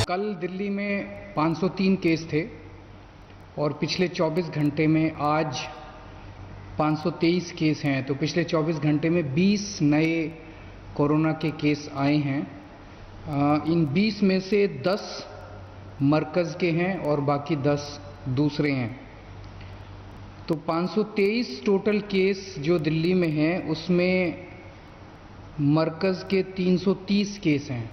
कल दिल्ली में 503 केस थे और पिछले 24 घंटे में आज 523 केस हैं। तो पिछले 24 घंटे में 20 नए कोरोना के केस आए हैं। इन 20 में से 10 मरकज़ के हैं और बाकी 10 दूसरे हैं। तो 523 टोटल केस जो दिल्ली में हैं उसमें मरकज़ के 330 केस हैं।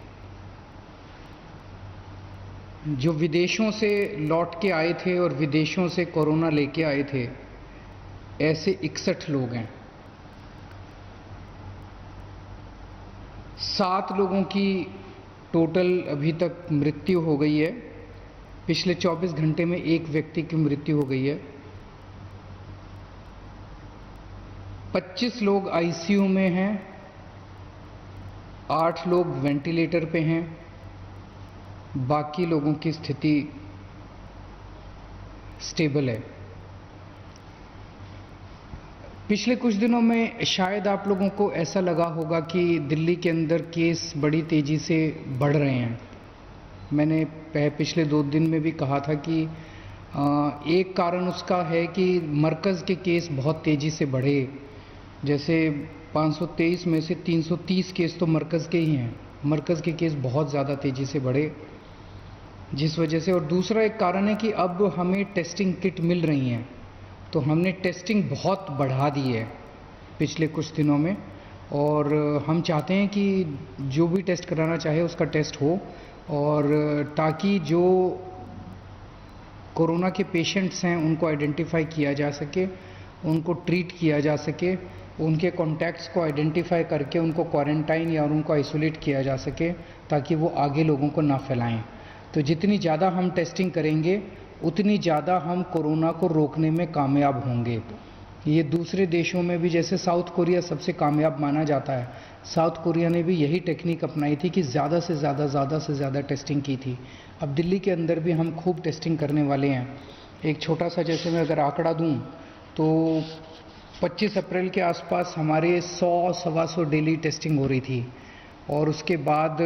जो विदेशों से लौट के आए थे और विदेशों से कोरोना लेके आए थे, ऐसे 61 लोग हैं। 7 लोगों की टोटल अभी तक मृत्यु हो गई है। पिछले 24 घंटे में एक व्यक्ति की मृत्यु हो गई है। 25 लोग आईसीयू में हैं, 8 लोग वेंटिलेटर पे हैं, बाकी लोगों की स्थिति स्टेबल है। पिछले कुछ दिनों में शायद आप लोगों को ऐसा लगा होगा कि दिल्ली के अंदर केस बड़ी तेज़ी से बढ़ रहे हैं। मैंने पिछले 2 दिन में भी कहा था कि एक कारण उसका है कि मरकज़ के केस बहुत तेज़ी से बढ़े। जैसे 523 में से 330 केस तो मरकज़ के ही हैं। मरकज़ के केस बहुत ज़्यादा तेज़ी से बढ़े, जिस वजह से। और दूसरा एक कारण है कि अब हमें टेस्टिंग किट मिल रही हैं, तो हमने टेस्टिंग बहुत बढ़ा दी है पिछले कुछ दिनों में। और हम चाहते हैं कि जो भी टेस्ट कराना चाहे उसका टेस्ट हो, और ताकि जो कोरोना के पेशेंट्स हैं उनको आइडेंटिफाई किया जा सके, उनको ट्रीट किया जा सके, उनके कॉन्टैक्ट्स को आइडेंटिफाई करके उनको क्वारंटाइन या उनको आइसोलेट किया जा सके, ताकि वो आगे लोगों को ना फैलाएं। तो जितनी ज़्यादा हम टेस्टिंग करेंगे उतनी ज़्यादा हम कोरोना को रोकने में कामयाब होंगे। ये दूसरे देशों में भी, जैसे साउथ कोरिया सबसे कामयाब माना जाता है, साउथ कोरिया ने भी यही टेक्निक अपनाई थी कि ज़्यादा से ज़्यादा टेस्टिंग की थी। अब दिल्ली के अंदर भी हम खूब टेस्टिंग करने वाले हैं। एक छोटा सा जैसे मैं अगर आंकड़ा दूं तो 25 अप्रैल के आसपास हमारे 100-125 डेली टेस्टिंग हो रही थी, और उसके बाद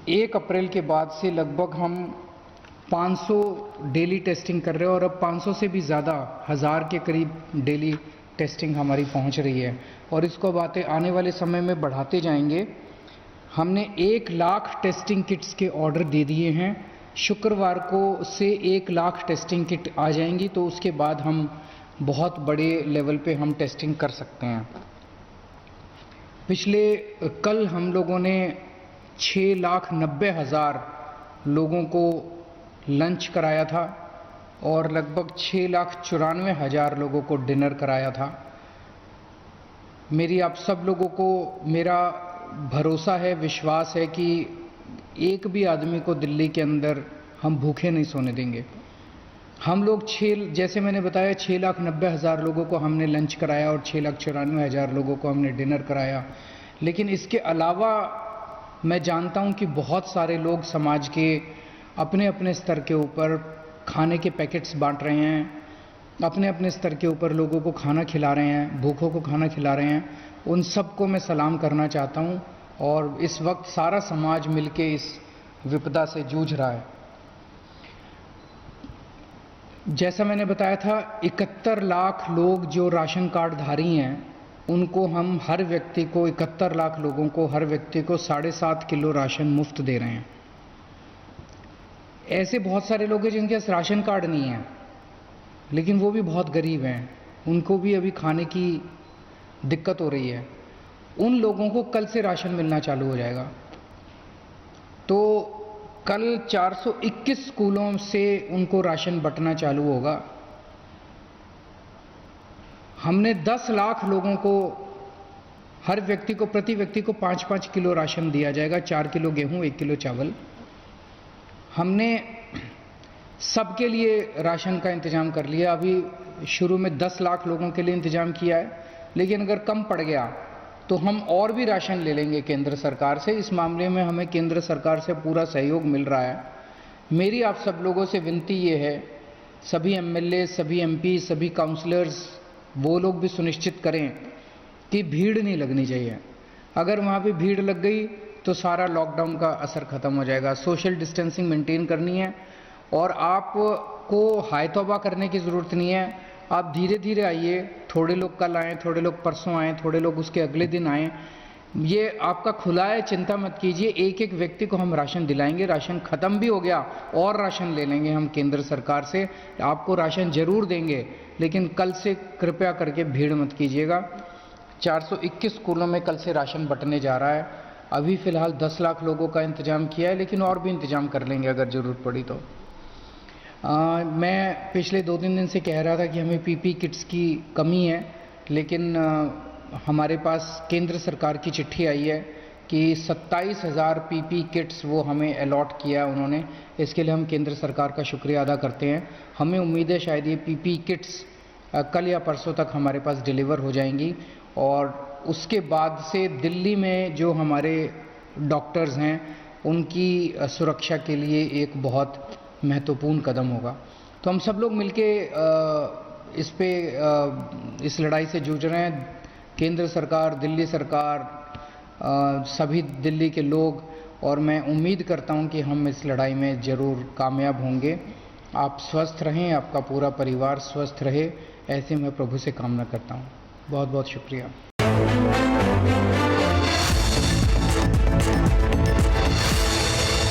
1 अप्रैल के बाद से लगभग हम 500 डेली टेस्टिंग कर रहे हैं, और अब 500 से भी ज़्यादा, 1000 के करीब डेली टेस्टिंग हमारी पहुंच रही है। और इसको बातें आने वाले समय में बढ़ाते जाएंगे। हमने 1 लाख टेस्टिंग किट्स के ऑर्डर दे दिए हैं। शुक्रवार को से 1 लाख टेस्टिंग किट आ जाएंगी, तो उसके बाद हम बहुत बड़े लेवल पे हम टेस्टिंग कर सकते हैं। कल हम लोगों ने 6,90,000 लोगों को लंच कराया था और लगभग 6,94,000 लोगों को डिनर कराया था। मेरी आप सब लोगों को मेरा भरोसा है, विश्वास है कि एक भी आदमी को दिल्ली के अंदर हम भूखे नहीं सोने देंगे। हम लोग जैसे मैंने बताया 6,90,000 लोगों को हमने लंच कराया और 6,94,000 लोगों को हमने डिनर कराया। लेकिन इसके अलावा मैं जानता हूं कि बहुत सारे लोग समाज के अपने अपने स्तर के ऊपर खाने के पैकेट्स बांट रहे हैं, अपने अपने स्तर के ऊपर लोगों को खाना खिला रहे हैं, भूखों को खाना खिला रहे हैं। उन सबको मैं सलाम करना चाहता हूं। और इस वक्त सारा समाज मिलके इस विपदा से जूझ रहा है। जैसा मैंने बताया था, 71 लाख लोग जो राशन कार्ड धारी हैं, उनको हम हर व्यक्ति को 71 लाख लोगों को हर व्यक्ति को 7.5 किलो राशन मुफ्त दे रहे हैं। ऐसे बहुत सारे लोग हैं जिनके पास राशन कार्ड नहीं है, लेकिन वो भी बहुत गरीब हैं, उनको भी अभी खाने की दिक्कत हो रही है। उन लोगों को कल से राशन मिलना चालू हो जाएगा। तो कल 421 स्कूलों से उनको राशन बंटना चालू होगा। हमने 10 लाख लोगों को, हर व्यक्ति को, प्रति व्यक्ति को 5-5 किलो राशन दिया जाएगा, 4 किलो गेहूं, 1 किलो चावल। हमने सबके लिए राशन का इंतजाम कर लिया। अभी शुरू में 10 लाख लोगों के लिए इंतजाम किया है, लेकिन अगर कम पड़ गया तो हम और भी राशन ले लेंगे केंद्र सरकार से। इस मामले में हमें केंद्र सरकार से पूरा सहयोग मिल रहा है। मेरी आप सब लोगों से विनती ये है, सभी एमएलए, सभी एमपी, सभी काउंसलर्स, वो लोग भी सुनिश्चित करें कि भीड़ नहीं लगनी चाहिए। अगर वहाँ पे भीड़ लग गई तो सारा लॉकडाउन का असर ख़त्म हो जाएगा। सोशल डिस्टेंसिंग मेंटेन करनी है और आपको हाय तौबा करने की ज़रूरत नहीं है। आप धीरे धीरे आइए, थोड़े लोग कल आएँ, थोड़े लोग परसों आएँ, थोड़े लोग उसके अगले दिन आएँ। ये आपका खुला है, चिंता मत कीजिए। एक एक व्यक्ति को हम राशन दिलाएंगे। राशन ख़त्म भी हो गया और राशन ले लेंगे हम केंद्र सरकार से। आपको राशन ज़रूर देंगे, लेकिन कल से कृपया करके भीड़ मत कीजिएगा। 421 स्कूलों में कल से राशन बंटने जा रहा है। अभी फ़िलहाल 10 लाख लोगों का इंतज़ाम किया है, लेकिन और भी इंतज़ाम कर लेंगे अगर ज़रूरत पड़ी तो। मैं पिछले 2-3 दिन से कह रहा था कि हमें पीपी किट्स की कमी है, लेकिन हमारे पास केंद्र सरकार की चिट्ठी आई है कि 27,000 पीपी किट्स वो हमें अलॉट किया उन्होंने। इसके लिए हम केंद्र सरकार का शुक्रिया अदा करते हैं। हमें उम्मीद है शायद ये पीपी किट्स कल या परसों तक हमारे पास डिलीवर हो जाएंगी और उसके बाद से दिल्ली में जो हमारे डॉक्टर्स हैं उनकी सुरक्षा के लिए एक बहुत महत्वपूर्ण कदम होगा। तो हम सब लोग मिलके इस लड़ाई से जूझ रहे हैं। केंद्र सरकार, दिल्ली सरकार, सभी दिल्ली के लोग, और मैं उम्मीद करता हूं कि हम इस लड़ाई में ज़रूर कामयाब होंगे। आप स्वस्थ रहें, आपका पूरा परिवार स्वस्थ रहे, ऐसे मैं प्रभु से कामना करता हूं। बहुत बहुत शुक्रिया।